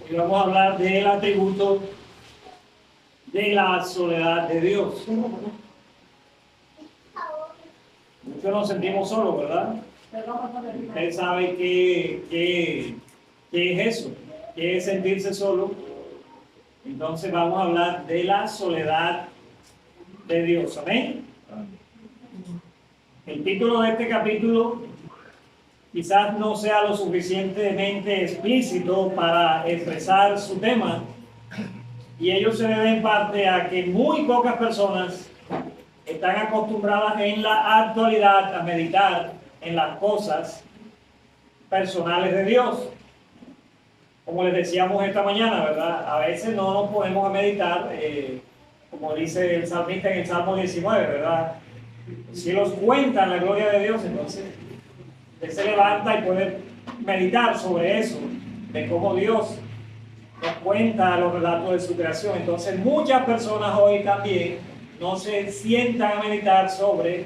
Hoy vamos a hablar del atributo de la soledad de Dios. Muchos nos sentimos solos, ¿verdad? Usted sabe qué es eso, qué es sentirse solo. Entonces vamos a hablar de la soledad de Dios. ¿Amén? El título de este capítulo quizás no sea lo suficientemente explícito para expresar su tema, y ello se debe en parte a que muy pocas personas están acostumbradas en la actualidad a meditar en las cosas personales de Dios. Como les decíamos esta mañana, ¿verdad? A veces no nos ponemos a meditar, como dice el salmista en el Salmo 19, ¿verdad? Si los cuentan la gloria de Dios, entonces usted se levanta y puede meditar sobre eso, de cómo Dios nos cuenta los relatos de su creación. Entonces muchas personas hoy también no se sientan a meditar sobre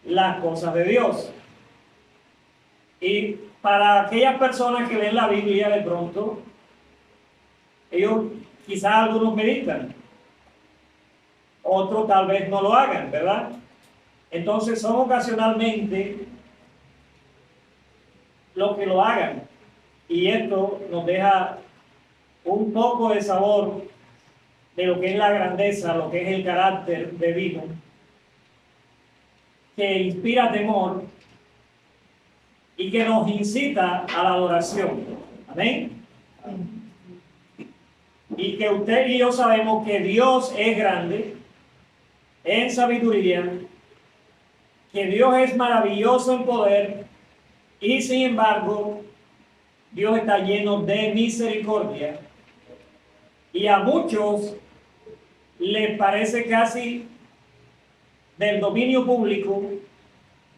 las cosas de Dios. Y para aquellas personas que leen la Biblia, de pronto, ellos quizás algunos meditan, otros tal vez no lo hagan, ¿verdad? Entonces son ocasionalmente los que lo hagan, y esto nos deja un poco de sabor de lo que es la grandeza, lo que es el carácter divino, que inspira temor y que nos incita a la adoración. Amén. Y que usted y yo sabemos que Dios es grande en sabiduría, que Dios es maravilloso en poder, y sin embargo Dios está lleno de misericordia, y a muchos les parece casi del dominio público,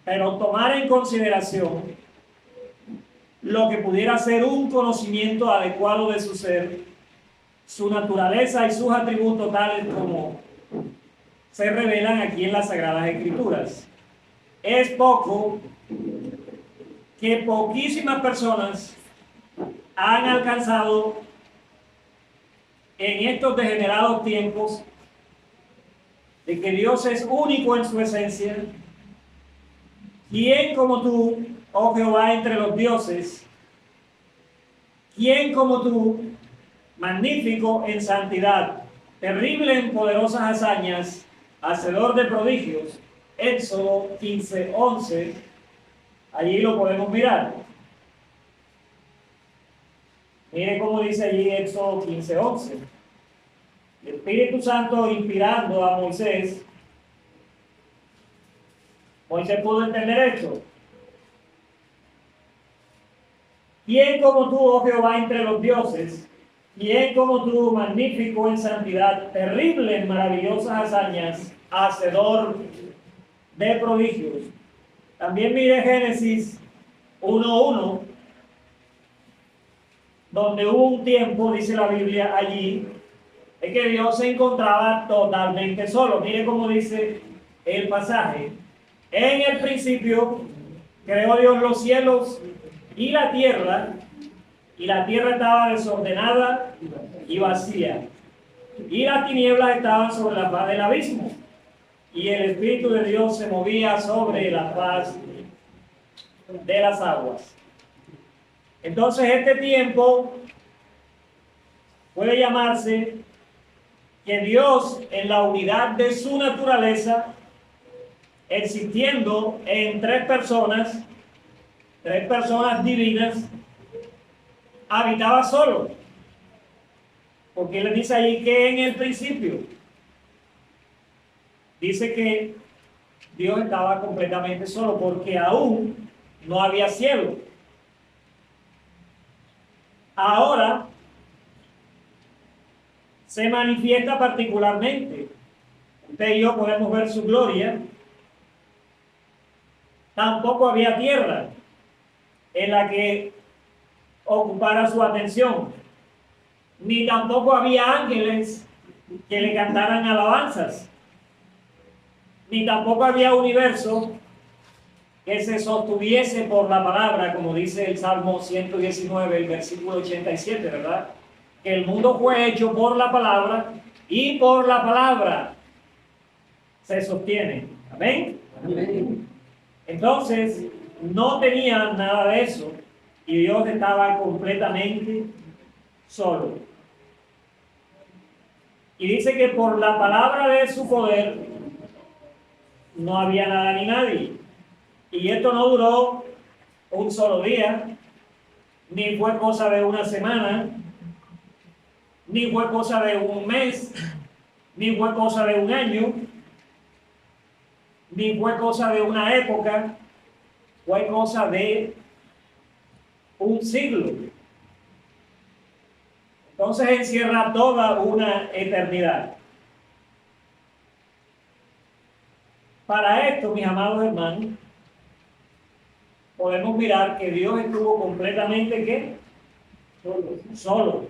pero tomar en consideración lo que pudiera ser un conocimiento adecuado de su ser, su naturaleza y sus atributos tales como se revelan aquí en las Sagradas Escrituras. Es poco que poquísimas personas han alcanzado en estos degenerados tiempos de que Dios es único en su esencia. ¿Quién como tú, oh Jehová, entre los dioses? ¿Quién como tú, magnífico en santidad, terrible en poderosas hazañas, hacedor de prodigios? Éxodo 15:11, allí lo podemos mirar. Mire cómo dice allí Éxodo 15:11. El Espíritu Santo inspirando a Moisés. Moisés pudo entender esto. ¿Quién como tú, oh Jehová, entre los dioses? ¿Quién como tú, magnífico en santidad, terrible en maravillosas hazañas, hacedor de prodigios? También mire Génesis 1:1, donde hubo un tiempo, dice la Biblia allí, de que Dios se encontraba totalmente solo. Mire cómo dice el pasaje. En el principio creó Dios los cielos y la tierra estaba desordenada y vacía, y las tinieblas estaban sobre la faz del abismo, y el Espíritu de Dios se movía sobre la faz de las aguas. Entonces este tiempo puede llamarse que Dios, en la unidad de su naturaleza, existiendo en tres personas divinas, habitaba solo. Porque él dice ahí que en el principio dice que Dios estaba completamente solo, porque aún no había cielo. Ahora se manifiesta particularmente. Usted y yo podemos ver su gloria. Tampoco había tierra en la que ocupara su atención, ni tampoco había ángeles que le cantaran alabanzas, ni tampoco había universo que se sostuviese por la palabra, como dice el Salmo 119, el versículo 87, ¿verdad? Que el mundo fue hecho por la palabra y por la palabra se sostiene. ¿Amén? Amén. Entonces, no tenían nada de eso y Dios estaba completamente solo. Y dice que por la palabra de su poder no había nada ni nadie. Y esto no duró un solo día, ni fue cosa de una semana, ni fue cosa de un mes, ni fue cosa de un año, ni fue cosa de una época, fue cosa de un siglo. Entonces encierra toda una eternidad. Para esto, mis amados hermanos, podemos mirar que Dios estuvo completamente ¿qué? Solo.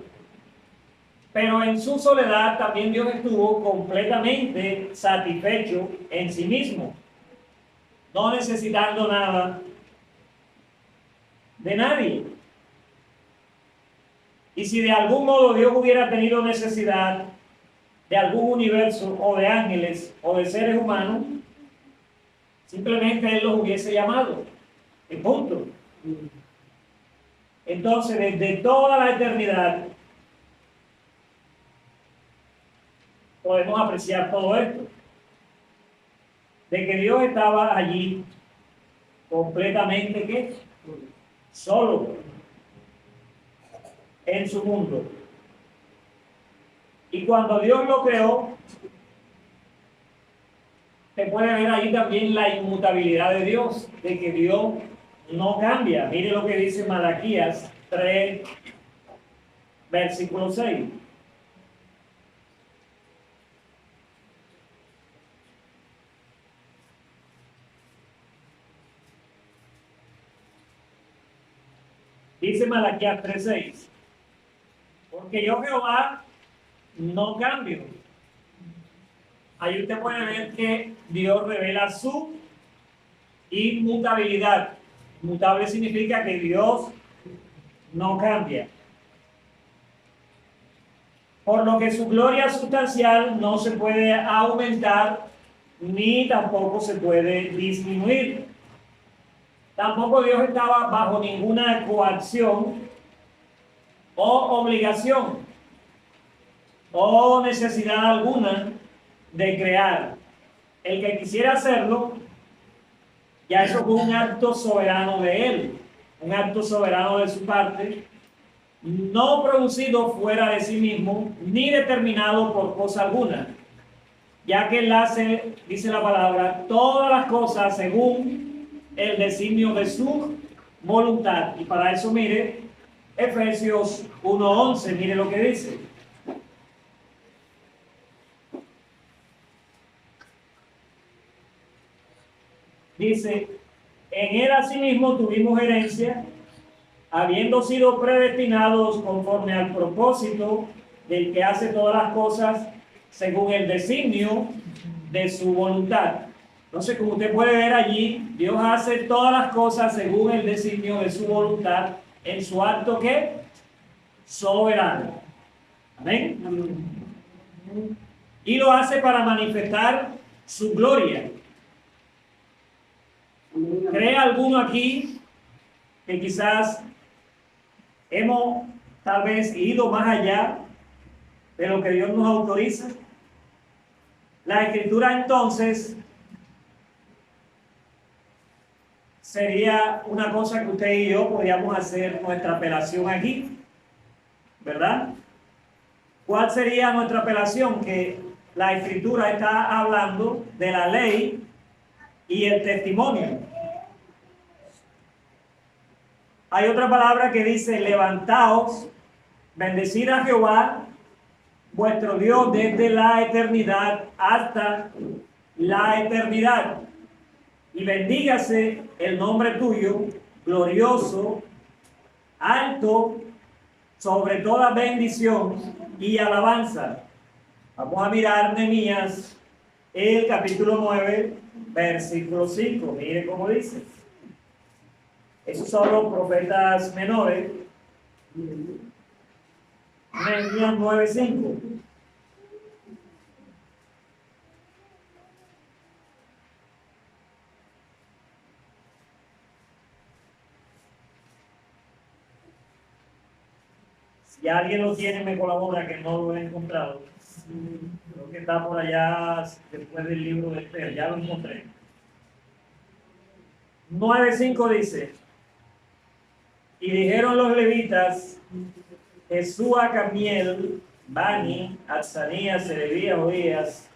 Pero en su soledad también Dios estuvo completamente satisfecho en sí mismo, no necesitando nada de nadie. Y si de algún modo Dios hubiera tenido necesidad de algún universo o de ángeles o de seres humanos, simplemente Él los hubiese llamado. Y punto. Entonces, desde toda la eternidad, podemos apreciar todo esto. De que Dios estaba allí completamente ¿qué? Solo en su mundo. Y cuando Dios lo creó, se puede ver ahí también la inmutabilidad de Dios, de que Dios no cambia. Mire lo que dice Malaquías 3, versículo 6. Dice Malaquías 3:6, porque yo Jehová no cambio. Ahí usted puede ver que Dios revela su inmutabilidad. Mutable significa que Dios no cambia. Por lo que su gloria sustancial no se puede aumentar ni tampoco se puede disminuir. Tampoco Dios estaba bajo ninguna coacción o obligación o necesidad alguna de crear. El que quisiera hacerlo, ya eso fue un acto soberano de Él, un acto soberano de su parte, no producido fuera de sí mismo, ni determinado por cosa alguna, ya que Él hace, dice la palabra, todas las cosas según el designio de su voluntad. Y para eso, mire, Efesios 1:11, mire lo que dice. Dice, en Él asimismo tuvimos herencia, habiendo sido predestinados conforme al propósito del que hace todas las cosas según el designio de su voluntad. Entonces, como usted puede ver allí, Dios hace todas las cosas según el designio de su voluntad en su acto ¿qué? Soberano. Amén. Y lo hace para manifestar su gloria. ¿Cree alguno aquí que quizás hemos tal vez ido más allá de lo que Dios nos autoriza? La Escritura entonces sería una cosa que usted y yo podríamos hacer nuestra apelación aquí, ¿verdad? ¿Cuál sería nuestra apelación? Que la Escritura está hablando de la ley y el testimonio. Hay otra palabra que dice, levantaos, bendecid a Jehová, vuestro Dios, desde la eternidad hasta la eternidad. Y bendígase el nombre tuyo, glorioso, alto, sobre toda bendición y alabanza. Vamos a mirar Nehemías, el capítulo 9, versículo 5. Mire cómo dice. Esos son los profetas menores. Nehemías 9:5. Si alguien lo tiene, me colabora, que no lo he encontrado. Creo que está por allá después del libro de Esther. Ya lo encontré. 9:5 dice: y dijeron los levitas, Jesúa, Camiel, Bani, Azzanías, Serebías, Oías,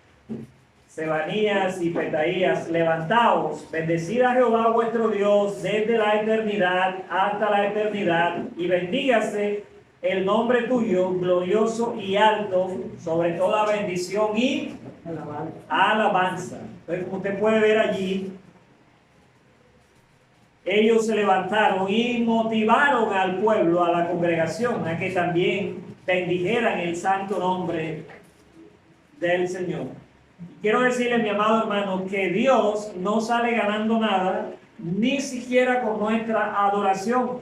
Sebanías y Petaías, levantaos, bendecid a Jehová vuestro Dios desde la eternidad hasta la eternidad, y bendígase el nombre tuyo, glorioso y alto, sobre toda bendición y alabanza. Entonces, como usted puede ver allí, ellos se levantaron y motivaron al pueblo, a la congregación, a que también bendijeran el santo nombre del Señor. Quiero decirle, mi amado hermano, que Dios no sale ganando nada, ni siquiera con nuestra adoración.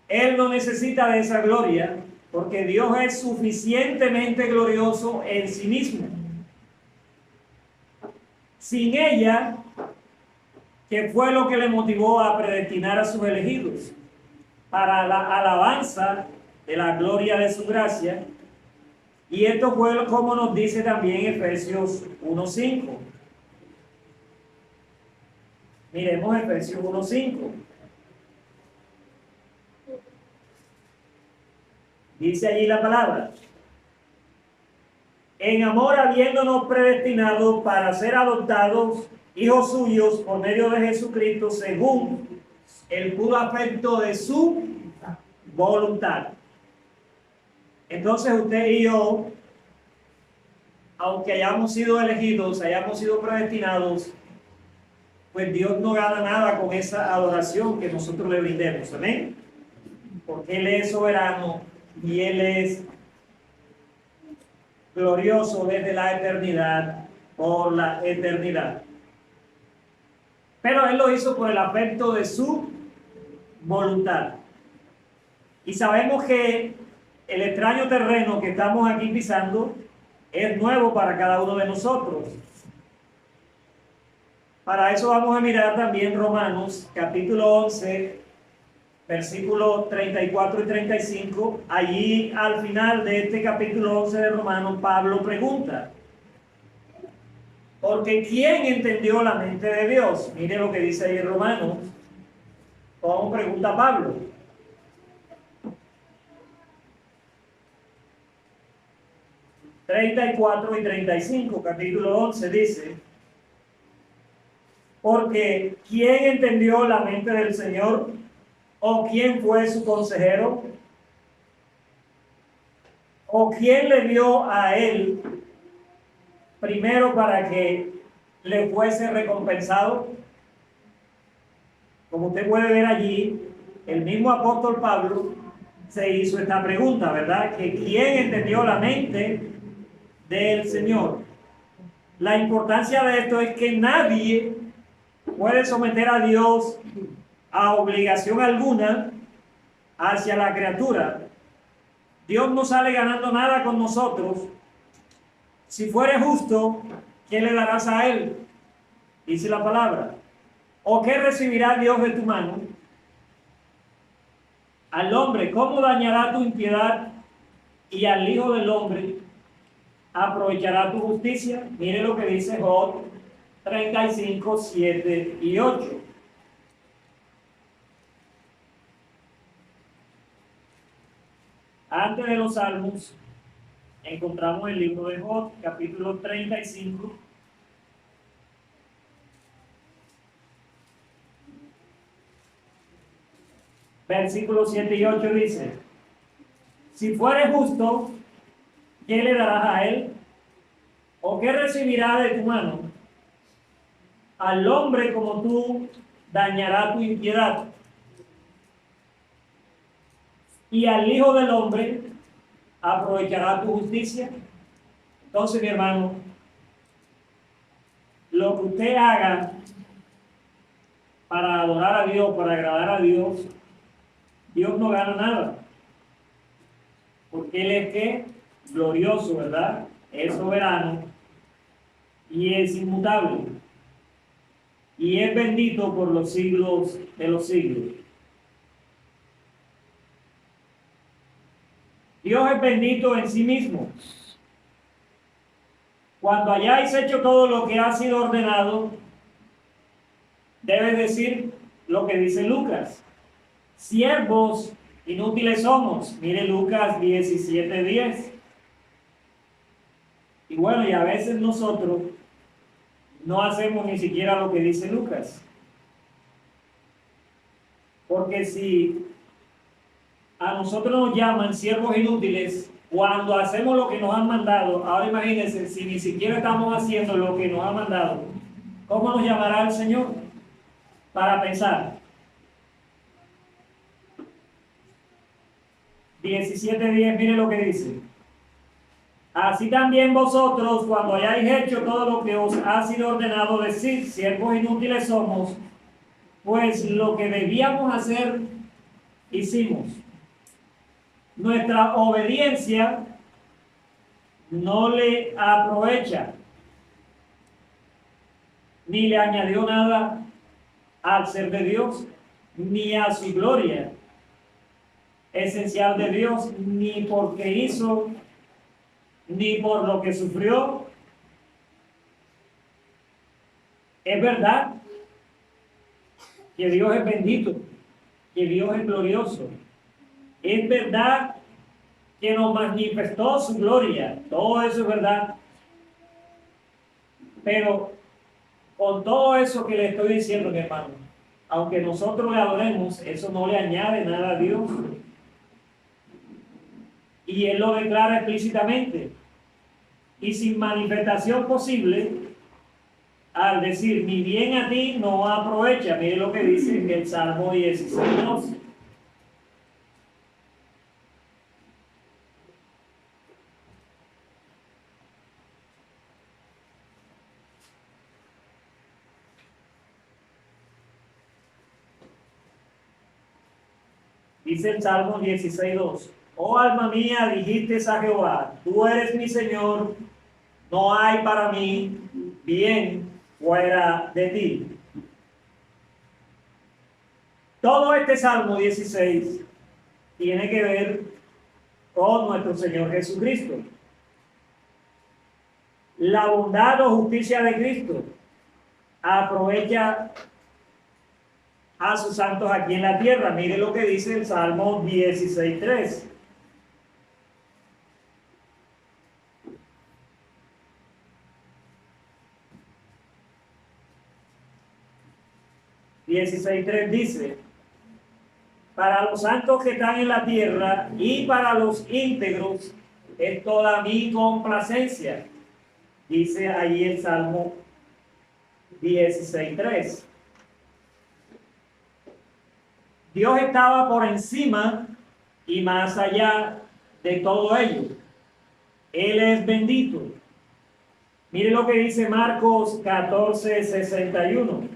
Él no necesita de esa gloria, porque Dios es suficientemente glorioso en sí mismo. Sin ella, que fue lo que le motivó a predestinar a sus elegidos para la alabanza de la gloria de su gracia. Y esto fue como nos dice también Efesios 1:5. Miremos Efesios 1:5. Dice allí la palabra: en amor habiéndonos predestinado para ser adoptados hijos suyos por medio de Jesucristo, según el puro afecto de su voluntad. Entonces usted y yo, aunque hayamos sido elegidos, hayamos sido predestinados, pues Dios no gana nada con esa adoración que nosotros le brindemos. Amén. Porque Él es soberano y Él es glorioso desde la eternidad por la eternidad. Pero Él lo hizo por el afecto de su voluntad. Y sabemos que el extraño terreno que estamos aquí pisando es nuevo para cada uno de nosotros. Para eso vamos a mirar también Romanos capítulo 11, versículos 34 y 35. Allí al final de este capítulo 11 de Romanos, Pablo pregunta: porque ¿quién entendió la mente de Dios? Mire lo que dice ahí en Romanos. ¿Cómo pregunta Pablo? ...34 y 35, capítulo 11, dice: porque ¿quién entendió la mente del Señor? ¿O quién fue su consejero? ¿O quién le dio a él primero para que le fuese recompensado? Como usted puede ver allí, el mismo apóstol Pablo se hizo esta pregunta, ¿verdad? Que ¿quién entendió la mente del Señor? La importancia de esto es que nadie puede someter a Dios a obligación alguna hacia la criatura. Dios no sale ganando nada con nosotros. Si fuere justo, ¿qué le darás a Él? Dice la palabra. ¿O qué recibirá Dios de tu mano? Al hombre, ¿cómo dañará tu impiedad? Y al Hijo del Hombre, ¿aprovechará tu justicia? Mire lo que dice Job 35, 7 y 8. Antes de los Salmos, encontramos el libro de Job, capítulo 35. Versículos 7 y 8 dice: si fuere justo, ¿qué le darás a él? ¿O qué recibirá de tu mano? Al hombre como tú dañará tu impiedad, y al Hijo del Hombre aprovechará tu justicia. Entonces, mi hermano, lo que usted haga para adorar a Dios, para agradar a Dios, Dios no gana nada. Porque Él es que glorioso, ¿verdad? Es soberano y es inmutable. Y es bendito por los siglos de los siglos. Dios es bendito en sí mismo. Cuando hayáis hecho todo lo que ha sido ordenado, debes decir lo que dice Lucas. Siervos inútiles somos. Mire Lucas 17:10. Y bueno, y a veces nosotros no hacemos ni siquiera lo que dice Lucas. Porque si a nosotros nos llaman siervos inútiles cuando hacemos lo que nos han mandado, ahora imagínense, si ni siquiera estamos haciendo lo que nos ha mandado, ¿cómo nos llamará el Señor? Para pensar. 17:10, mire lo que dice. Así también vosotros, cuando hayáis hecho todo lo que os ha sido ordenado, decir, siervos inútiles somos, pues lo que debíamos hacer, hicimos. Nuestra obediencia no le aprovecha, ni le añadió nada al ser de Dios, ni a su gloria esencial de Dios, ni porque hizo, ni por lo que sufrió. Es verdad que Dios es bendito, que Dios es glorioso. Es verdad que nos manifestó su gloria. Todo eso es verdad. Pero con todo eso que le estoy diciendo, mi hermano, aunque nosotros le adoremos, eso no le añade nada a Dios. Y Él lo declara explícitamente. Y sin manifestación posible, al decir, mi bien a ti no aprovecha. Mire lo que dice en el Salmo 16:12. Dice el Salmo 16:2. Oh alma mía, dijiste a Jehová, tú eres mi Señor, no hay para mí bien fuera de ti. Todo este Salmo 16 tiene que ver con nuestro Señor Jesucristo. La bondad o justicia de Cristo aprovecha a sus santos aquí en la tierra. Mire lo que dice el Salmo 16:3. Dice, para los santos que están en la tierra y para los íntegros es toda mi complacencia. Dice ahí el Salmo 16:3. Dios estaba por encima y más allá de todo ello. Él es bendito. Mire lo que dice Marcos 14:61.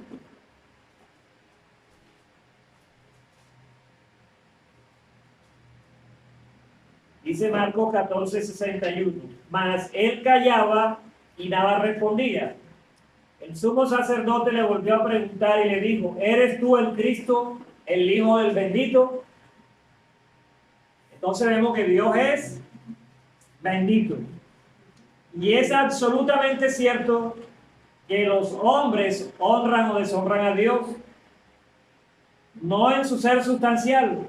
Dice Marcos 14:61. Mas él callaba y nada respondía. El sumo sacerdote le volvió a preguntar y le dijo, ¿eres tú el Cristo, el Hijo del bendito? Entonces vemos que Dios es bendito. Y es absolutamente cierto que los hombres honran o deshonran a Dios, no en su ser sustancial,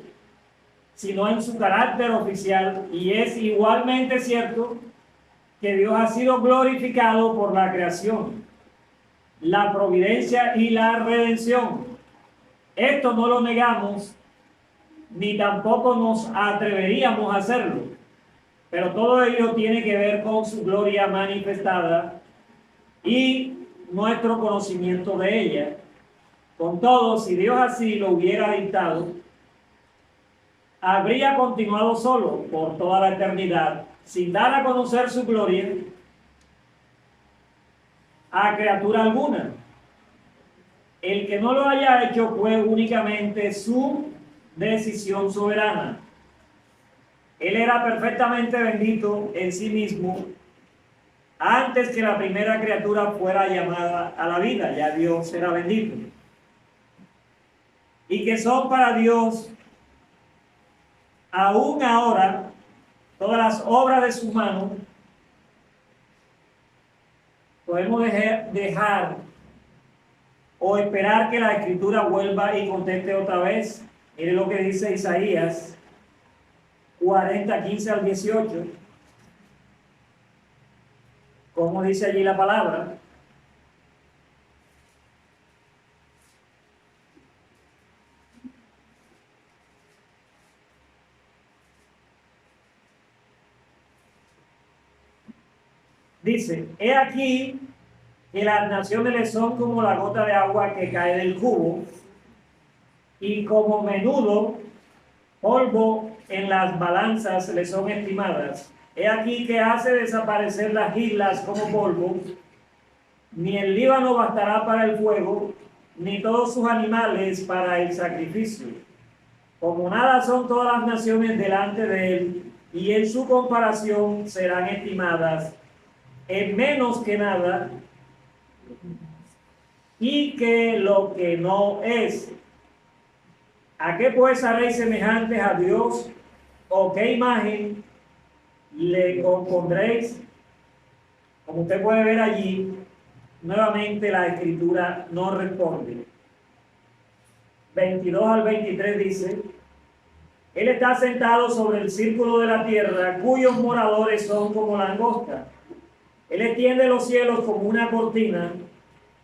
sino en su carácter oficial. Y es igualmente cierto que Dios ha sido glorificado por la creación, la providencia y la redención. Esto no lo negamos, ni tampoco nos atreveríamos a hacerlo, pero todo ello tiene que ver con su gloria manifestada y nuestro conocimiento de ella. Con todo, si Dios así lo hubiera dictado, habría continuado solo por toda la eternidad, sin dar a conocer su gloria a criatura alguna. El que no lo haya hecho fue únicamente su decisión soberana. Él era perfectamente bendito en sí mismo antes que la primera criatura fuera llamada a la vida. Ya Dios era bendito. Y que son para Dios aún ahora todas las obras de su mano. Podemos dejar o esperar que la escritura vuelva y conteste otra vez. Mire lo que dice Isaías 40, 15 al 18. ¿Cómo dice allí la palabra? Dice, he aquí que las naciones le son como la gota de agua que cae del cubo, y como menudo polvo en las balanzas le son estimadas. He aquí que hace desaparecer las islas como polvo, ni el Líbano bastará para el fuego, ni todos sus animales para el sacrificio. Como nada son todas las naciones delante de él, y en su comparación serán estimadas en menos que nada, y que lo que no es. ¿A qué pues haréis semejantes a Dios? ¿O qué imagen le compondréis? Como usted puede ver allí, nuevamente la escritura no responde. 22 al 23 dice, Él está sentado sobre el círculo de la tierra, cuyos moradores son como langosta. Él extiende los cielos como una cortina,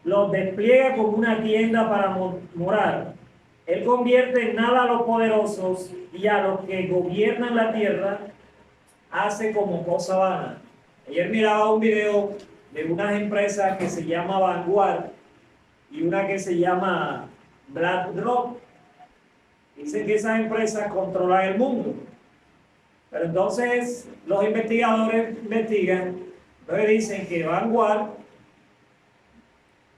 los despliega como una tienda para morar. Él convierte en nada a los poderosos, y a los que gobiernan la tierra hace como cosa vana. Ayer miraba un video de unas empresas que se llama Vanguard y una que se llama BlackRock. Dicen que esas empresas controlan el mundo. Pero entonces los investigadores investigan, entonces dicen que Vanguard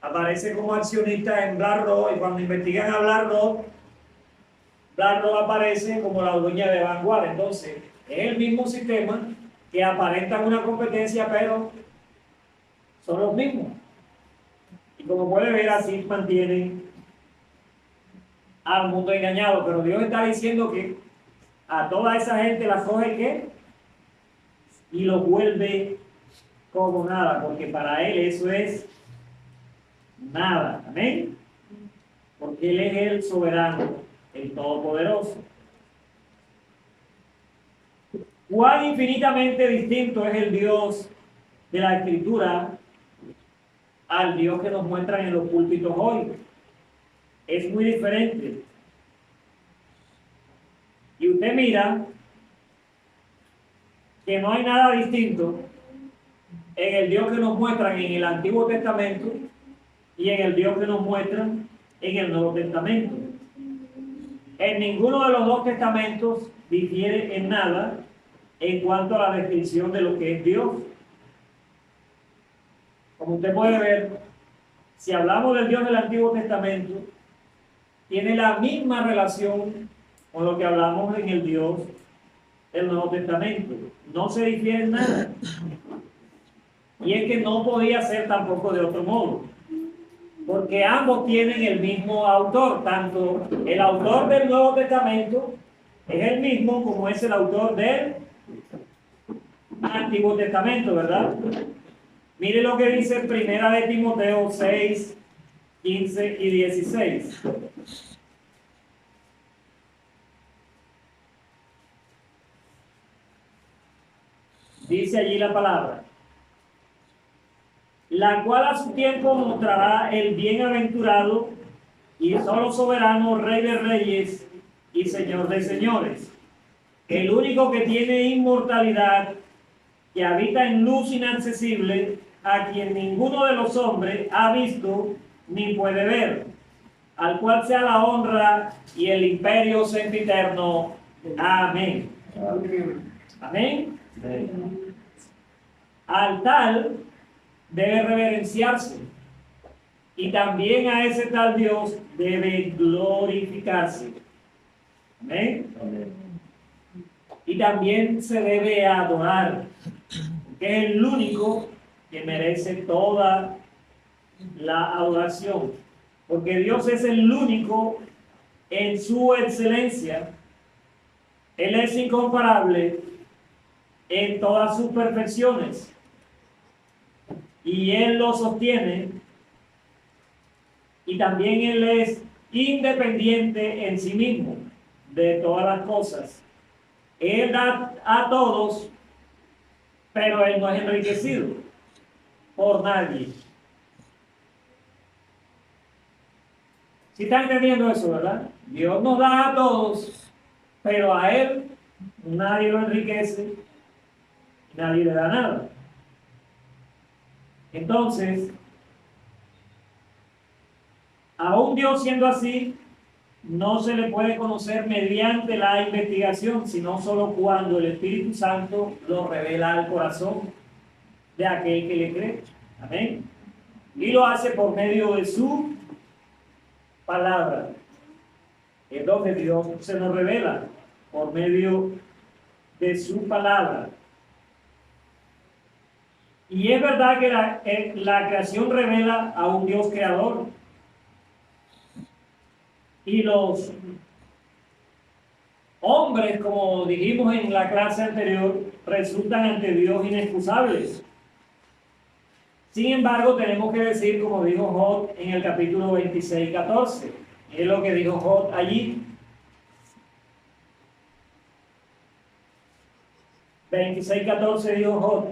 aparece como accionista en BlackRock, y cuando investigan a BlackRock aparece como la dueña de Vanguard. Entonces, es el mismo sistema que aparentan una competencia, pero son los mismos. Y como puede ver, así mantienen al mundo engañado. Pero Dios está diciendo que a toda esa gente la coge, ¿qué? Y lo vuelve como nada, porque para Él eso es nada. Amén. Porque Él es el soberano, el todopoderoso. Cuán infinitamente distinto es el Dios de la Escritura al Dios que nos muestran en los púlpitos hoy. Es muy diferente. Y usted mira que no hay nada distinto en el Dios que nos muestran en el Antiguo Testamento y en el Dios que nos muestran en el Nuevo Testamento. En ninguno de los dos testamentos difiere en nada en cuanto a la descripción de lo que es Dios. Como usted puede ver, si hablamos del Dios del Antiguo Testamento, tiene la misma relación con lo que hablamos en el Dios del Nuevo Testamento. No se difiere en nada. Y es que no podía ser tampoco de otro modo, porque ambos tienen el mismo autor. Tanto el autor del Nuevo Testamento es el mismo como es el autor del Antiguo Testamento, ¿verdad? Mire lo que dice Primera de Timoteo 6, 15 y 16. Dice allí la palabra, la cual a su tiempo mostrará el bienaventurado y solo soberano, Rey de reyes y Señor de señores, el único que tiene inmortalidad, que habita en luz inaccesible, a quien ninguno de los hombres ha visto ni puede ver, al cual sea la honra y el imperio sempiterno. Amén. Amén. Al tal debe reverenciarse Y también a ese tal Dios debe glorificarse. Amén. Y también se debe adorar, que es el único que merece toda la adoración. Porque Dios es el único en su excelencia. Él es incomparable en todas sus perfecciones. Y Él lo sostiene. Y también Él es independiente en sí mismo de todas las cosas. Él da a todos, pero Él no es enriquecido por nadie. ¿Sí están entendiendo eso, verdad? Dios nos da a todos, pero a Él nadie lo enriquece, nadie le da nada. Entonces, aún Dios siendo así, no se le puede conocer mediante la investigación, sino solo cuando el Espíritu Santo lo revela al corazón de aquel que le cree. Amén. Y lo hace por medio de su palabra. Es donde Dios se nos revela, por medio de su palabra. Y es verdad que la creación revela a un Dios creador. Y los hombres, como dijimos en la clase anterior, resultan ante Dios inexcusables. Sin embargo, tenemos que decir, como dijo Job en el capítulo 26, 14. Es lo que dijo Job allí. 26, 14 dijo Job: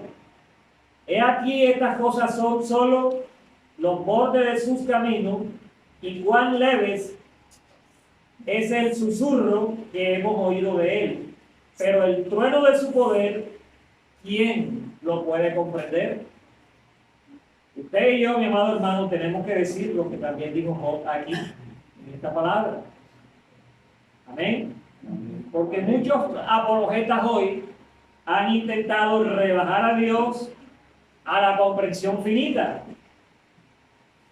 he aquí, estas cosas son solo los bordes de sus caminos, y cuán leves es el susurro que hemos oído de él. Pero el trueno de su poder, ¿quién lo puede comprender? Usted y yo, mi amado hermano, tenemos que decir lo que también dijo Job aquí, en esta palabra. Amén. Porque muchos apologetas hoy han intentado rebajar a Dios a la comprensión finita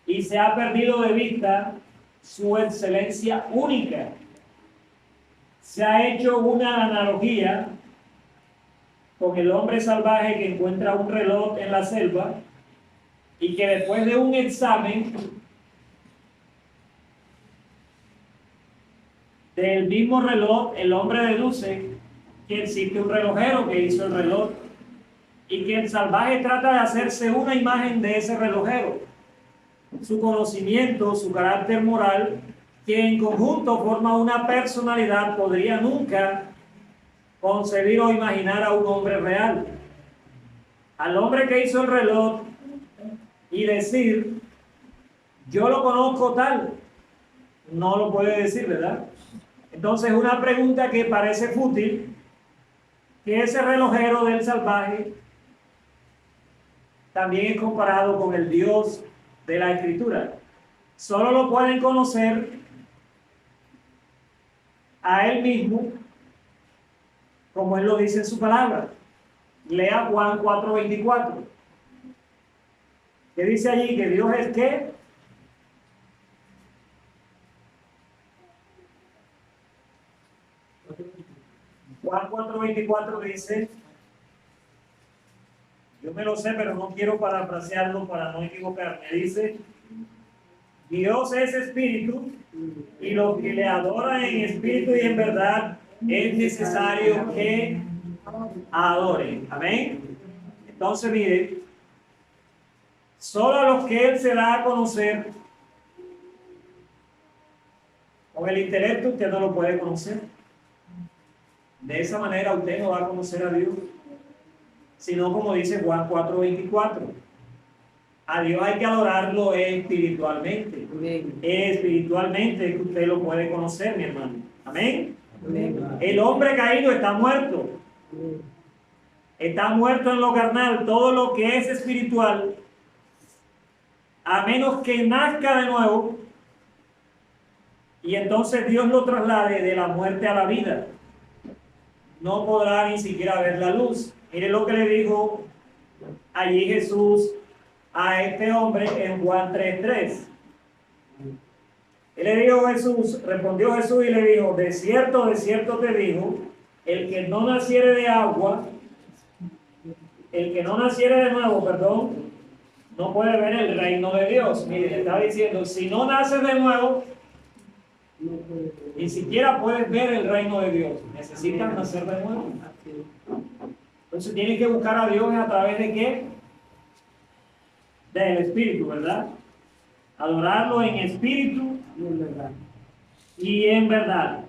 y se ha perdido de vista su excelencia única. Se ha hecho una analogía con el hombre salvaje que encuentra un reloj en la selva y que después de un examen del mismo reloj, el hombre deduce que existe un relojero que hizo el reloj y que el salvaje trata de hacerse una imagen de ese relojero. Su conocimiento, su carácter moral, que en conjunto forma una personalidad, podría nunca concebir o imaginar a un hombre real. Al hombre que hizo el reloj y decir, yo lo conozco tal, no lo puede decir, ¿verdad? Entonces, una pregunta que parece fútil, que ese relojero del salvaje también es comparado con el Dios de la Escritura. Solo lo pueden conocer a Él mismo, como Él lo dice en su palabra. Lea Juan 4:24. Que dice allí que Dios es ¿qué? Juan 4:24 dice, yo me lo sé, pero no quiero parafrasearlo para no equivocarme. Dice, Dios es espíritu, y los que le adoran en espíritu y en verdad es necesario que adoren. Amén. Entonces, mire, solo a los que Él se da a conocer con el intelecto, usted no lo puede conocer. De esa manera usted no va a conocer a Dios, sino como dice Juan 4:24. A Dios hay que adorarlo espiritualmente. Amén. Espiritualmente es que usted lo puede conocer, mi hermano. Amén. Amén. El hombre caído está muerto. Amén. Está muerto en lo carnal. Todo lo que es espiritual, a menos que nazca de nuevo, y entonces Dios lo traslade de la muerte a la vida, no podrá ni siquiera ver la luz. Mire lo que le dijo allí Jesús a este hombre en Juan 3:3. Y le dijo Jesús, respondió Jesús y le dijo, de cierto te digo, el que no naciere de agua, el que no naciere de nuevo, perdón, no puede ver el reino de Dios. Mire, le está diciendo, si no naces de nuevo, ni siquiera puedes ver el reino de Dios. Necesitas nacer de nuevo. Entonces tienes que buscar a Dios a través de ¿qué? Del Espíritu, ¿verdad? Adorarlo en espíritu y en verdad.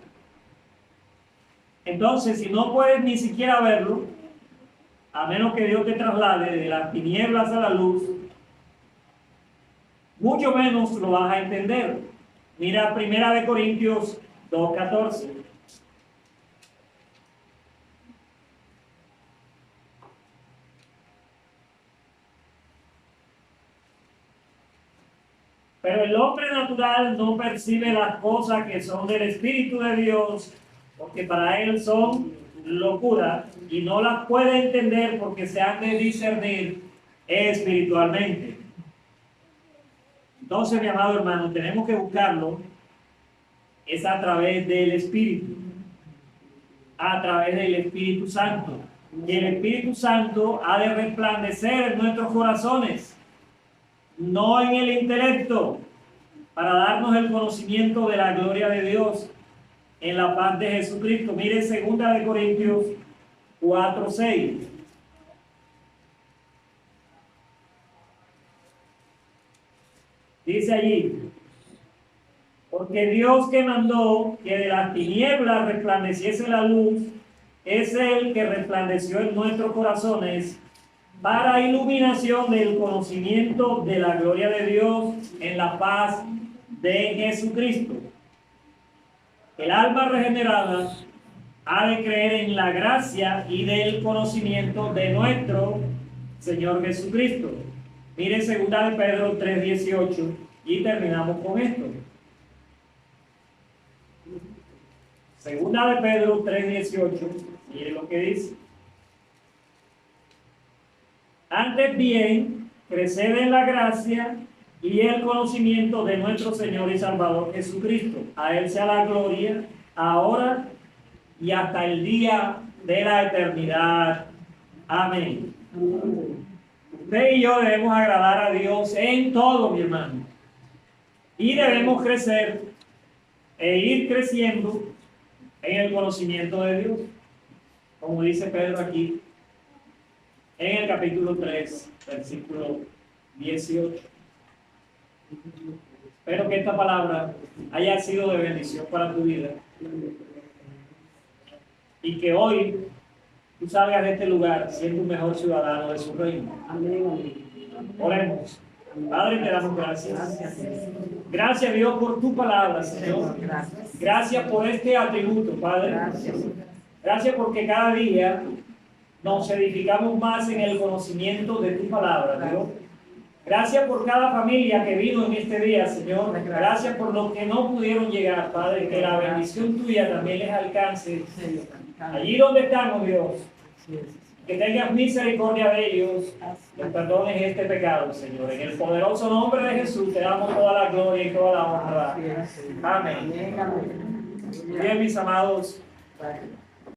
Entonces, si no puedes ni siquiera verlo, a menos que Dios te traslade de las tinieblas a la luz, mucho menos lo vas a entender. Mira 1 Corintios 2:14. Pero el hombre natural no percibe las cosas que son del Espíritu de Dios, porque para él son locura, y no las puede entender porque se han de discernir espiritualmente. Entonces, mi amado hermano, tenemos que buscarlo, es a través del Espíritu, a través del Espíritu Santo. Y el Espíritu Santo ha de resplandecer en nuestros corazones, no en el intelecto, para darnos el conocimiento de la gloria de Dios en la paz de Jesucristo. Mire 2 Corintios 4:6. Dice allí, porque Dios que mandó que de las tinieblas resplandeciese la luz, es el que resplandeció en nuestros corazones para iluminación del conocimiento de la gloria de Dios en la paz de Jesucristo. El alma regenerada ha de creer en la gracia y del conocimiento de nuestro Señor Jesucristo. Mire 2 de Pedro 3:18 y terminamos con esto. 2 de Pedro 3:18, mire lo que dice. Antes bien, creced en la gracia y el conocimiento de nuestro Señor y Salvador Jesucristo. A Él sea la gloria, ahora y hasta el día de la eternidad. Amén. Usted y yo debemos agradar a Dios en todo, mi hermano. Y debemos crecer e ir creciendo en el conocimiento de Dios. Como dice Pedro aquí, en el capítulo 3, versículo 18. Espero que esta palabra haya sido de bendición para tu vida. Y que hoy tú salgas de este lugar siendo un mejor ciudadano de su reino. Oremos. Padre, te damos gracias. Gracias, Dios, por tu palabra, Señor. Gracias por este atributo, Padre. Gracias porque cada día nos edificamos más en el conocimiento de tu palabra, Dios. Gracias por cada familia que vino en este día, Señor. Gracias por los que no pudieron llegar, Padre. Que la bendición tuya también les alcance allí donde estamos, Dios. Que tengas misericordia de ellos, les perdones este pecado, Señor. En el poderoso nombre de Jesús te damos toda la gloria y toda la honra. Amén. Bien, mis amados.